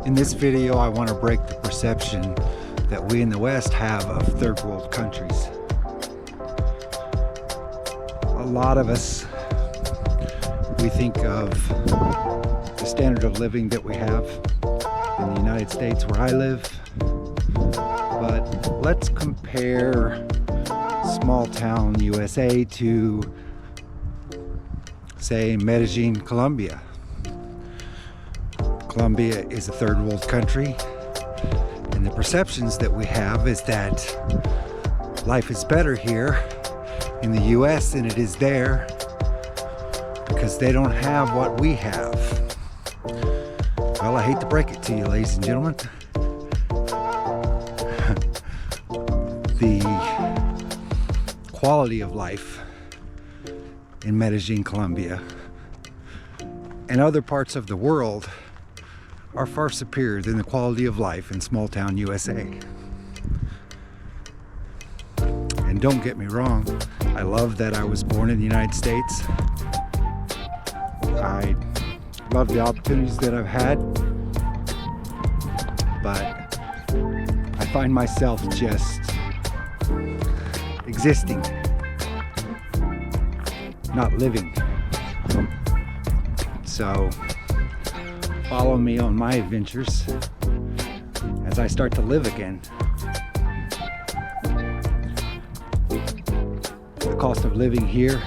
In this video, I want to break the perception that we in the West have of third world countries. A lot of us, we think of the standard of living that we have in the United States where I live, but let's compare Smalltown, USA to, say, Medellin, Colombia. Colombia is a third world country, and the perceptions that we have is that life is better here in the US than it is there because they don't have what we have. Well, I hate to break it to you, ladies and gentlemen. The quality of life in Medellin, Colombia, and other parts of the world are far superior than the quality of life in Smalltown, USA. And don't get me wrong, I love that I was born in the United States. I love the opportunities that I've had, but I find myself just existing, not living. So follow me on my adventures as I start to live again. The cost of living here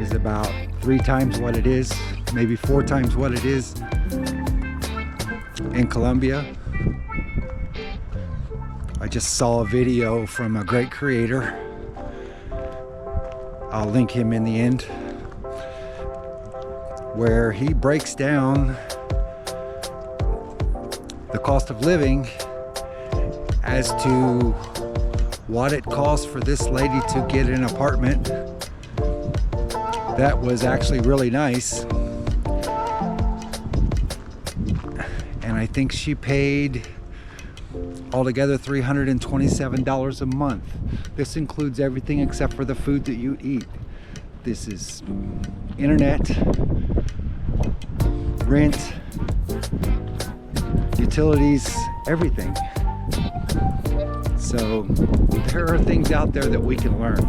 is about 3 times what it is, maybe 4 times what it is in Colombia. I just saw a video from a great creator. I'll link him in the end, where he breaks down the cost of living as to what it costs for this lady to get an apartment that was actually really nice. And I think she paid altogether $327 a month. This includes everything except for the food that you eat. This is internet, rent, utilities, everything. So there are things out there that we can learn.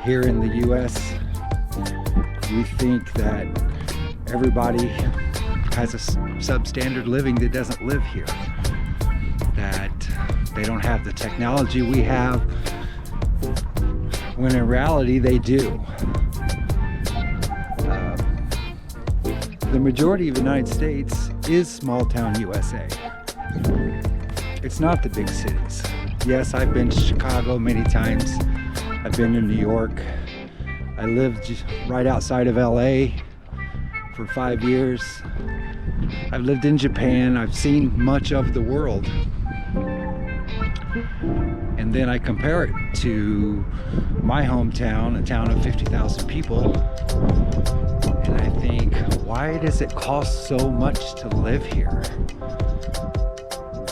Here in the US, we think that everybody has a substandard living that doesn't live here, that they don't have the technology we have, when in reality they do. The majority of the United States is small-town USA. It's not the big cities. Yes, I've been to Chicago many times. I've been to New York. I lived right outside of LA for 5 years. I've lived in Japan. I've seen much of the world. And then I compare it to my hometown, a town of 50,000 people, and I think, why does it cost so much to live here?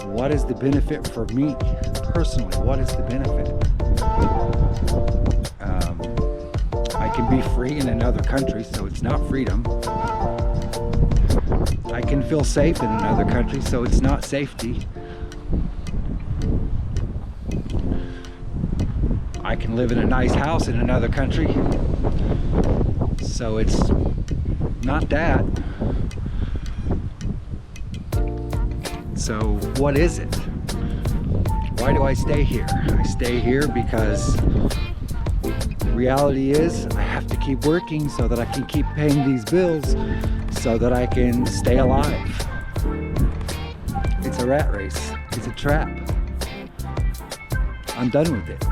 What is the benefit for me personally? What is the benefit? I can be free in another country, so it's not freedom. I can feel safe in another country, so it's not safety. I can live in a nice house in another country, so it's not that. So what is it? Why do I stay here? I stay here because reality is I have to keep working so that I can keep paying these bills so that I can stay alive. It's a rat race. It's a trap. I'm done with it.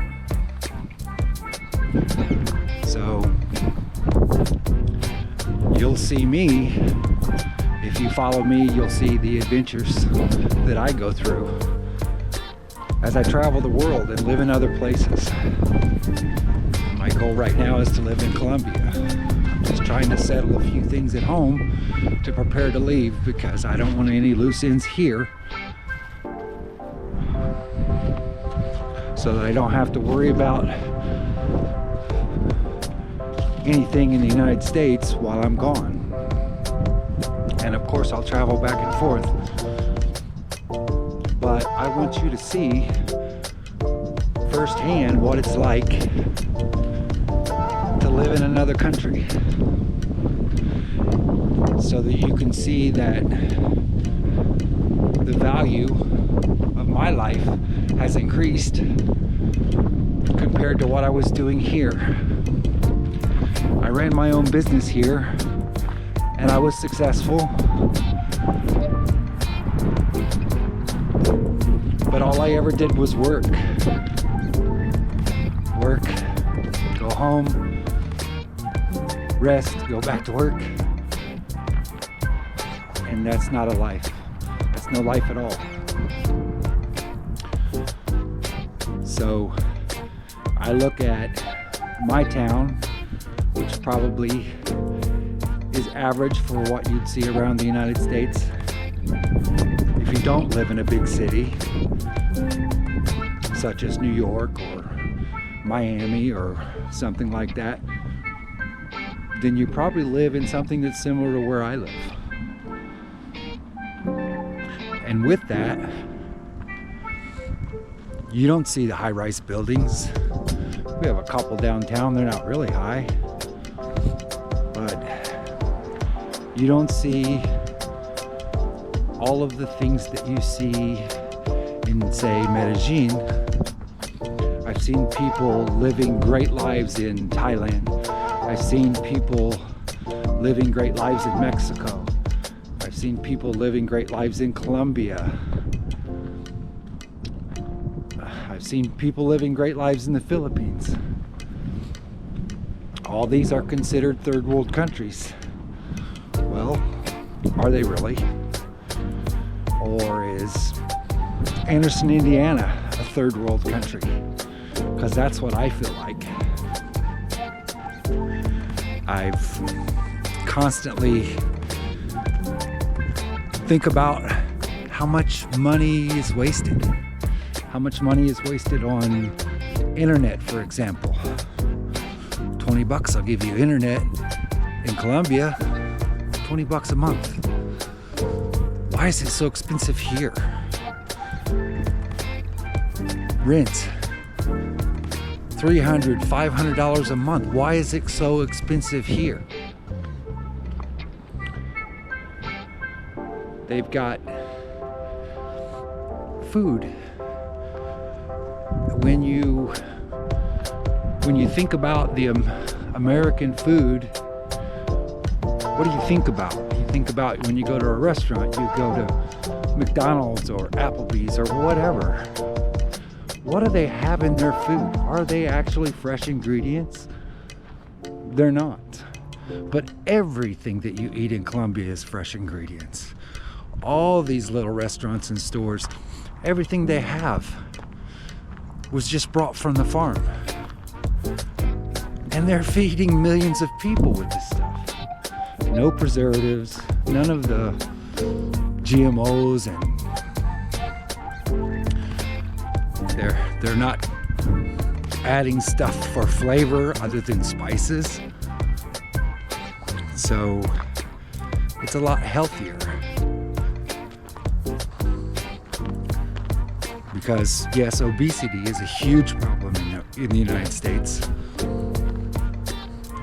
So you'll see me, if you follow me, you'll see the adventures that I go through as I travel the world and live in other places. My goal right now is to live in Colombia. I'm just trying to settle a few things at home to prepare to leave because I don't want any loose ends here, so that I don't have to worry about anything in the United States while I'm gone. And of course I'll travel back and forth. But I want you to see firsthand what it's like to live in another country, so that you can see that the value of my life has increased compared to what I was doing here. I ran my own business here and I was successful, but all I ever did was work, go home, rest, go back to work. And that's not a life. That's no life at all. So I look at my town, which probably is average for what you'd see around the United States if you don't live in a big city such as New York or Miami or something like that. Then you probably live in something that's similar to where I live. And with that, you don't see the high-rise buildings. We have a couple downtown, they're not really high. But you don't see all of the things that you see in, say, Medellin. I've seen people living great lives in Thailand. I've seen people living great lives in Mexico. I've seen people living great lives in Colombia. I've seen people living great lives in the Philippines. All these are considered third world countries. Well, are they really? Or is Anderson, Indiana a third world country? Because that's what I feel like. I've constantly think about how much money is wasted. How much money is wasted on internet, for example. 20 bucks, I'll give you internet in Colombia. 20 bucks a month. Why is it so expensive here? Rent. $300, $500 a month. Why is it so expensive here? They've got food. When you think about the American food, what do you think about? You think about when you go to a restaurant, you go to McDonald's or Applebee's or whatever. What do they have in their food? Are they actually fresh ingredients? They're not. But everything that you eat in Colombia is fresh ingredients. All these little restaurants and stores, everything they have was just brought from the farm. And they're feeding millions of people with this stuff. No preservatives, none of the GMOs, and they're not adding stuff for flavor other than spices. So it's a lot healthier. Because yes, obesity is a huge problem in the United States.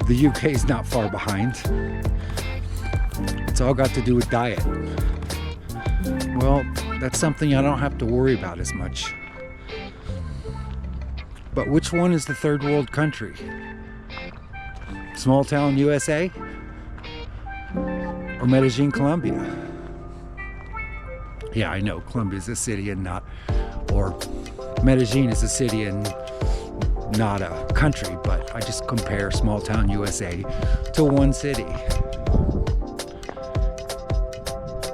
The UK is not far behind. It's all got to do with diet. Well, that's something I don't have to worry about as much. But which one is the third world country? Smalltown, USA? Or Medellin, Colombia? Yeah, I know Colombia is a city and not, or Medellin is a city and not a country, but I just compare Smalltown, USA to one city.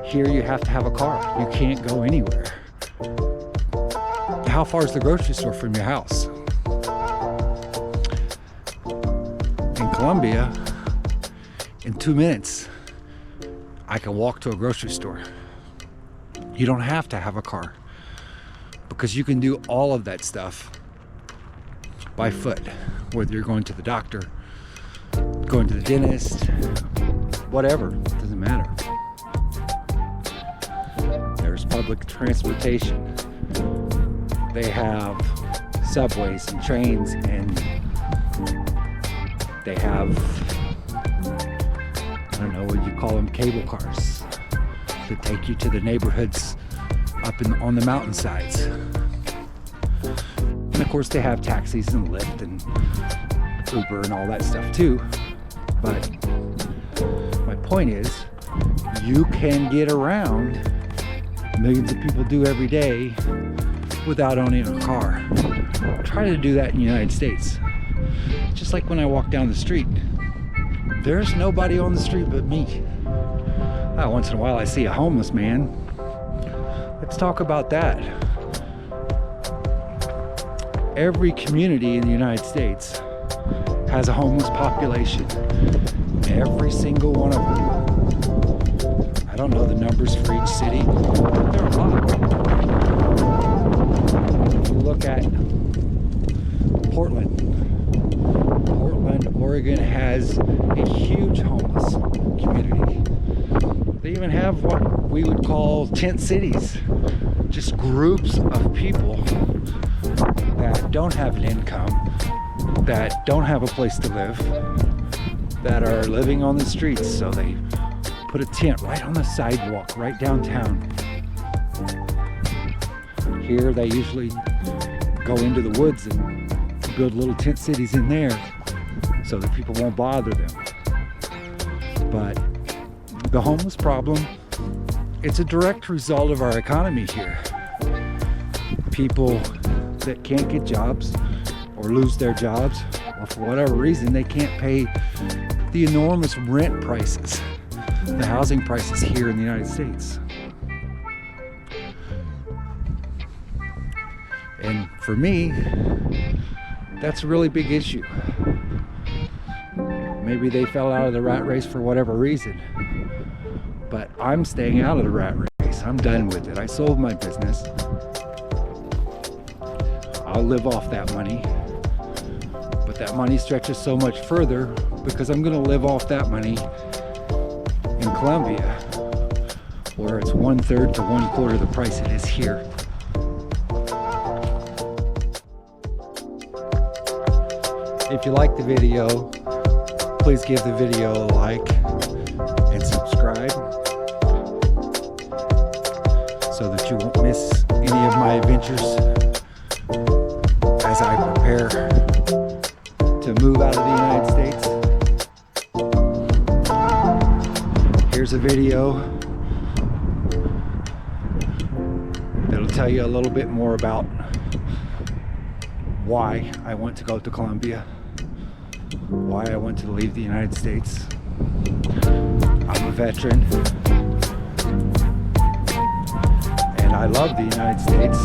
Here you have to have a car. You can't go anywhere. How far is the grocery store from your house? In Colombia, in 2 minutes, I can walk to a grocery store. You don't have to have a car because you can do all of that stuff by foot, whether you're going to the doctor, going to the dentist, whatever, it doesn't matter. public transportation. They have subways and trains, and they have, I don't know what you call them, cable cars that take you to the neighborhoods up on the mountainsides. And of course they have taxis and Lyft and Uber and all that stuff too. But my point is, you can get around, millions of people do every day, without owning a car. Try to do that in the United States. Just like when I walk down the street, there's nobody on the street but me. Once in a while I see a homeless man. Let's talk about that. Every community in the United States has a homeless population. Every single one of them. I don't know the numbers for each city, but there are a lot. If you look at Portland, Oregon has a huge homeless community. They even have what we would call tent cities, just groups of people that don't have an income, that don't have a place to live, that are living on the streets. So they put a tent right on the sidewalk, right downtown. Here they usually go into the woods and build little tent cities in there so that people won't bother them. But the homeless problem, it's a direct result of our economy here. People that can't get jobs or lose their jobs, or for whatever reason they can't pay the enormous rent prices, the housing prices here in the United States. And for me, that's a really big issue. Maybe they fell out of the rat race for whatever reason, but I'm staying out of the rat race. I'm done with it. I sold my business. I'll live off that money, but that money stretches so much further because I'm going to live off that money in Colombia, where it's 1/3 to 1/4 the price it is here. If you like the video, please give the video a like and subscribe so that you won't miss any of my adventures as I prepare to move out of the United States. Here's a video that'll tell you a little bit more about why I want to go to Colombia, why I want to leave the United States. I'm a veteran and I love the United States,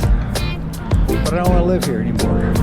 but I don't want to live here anymore.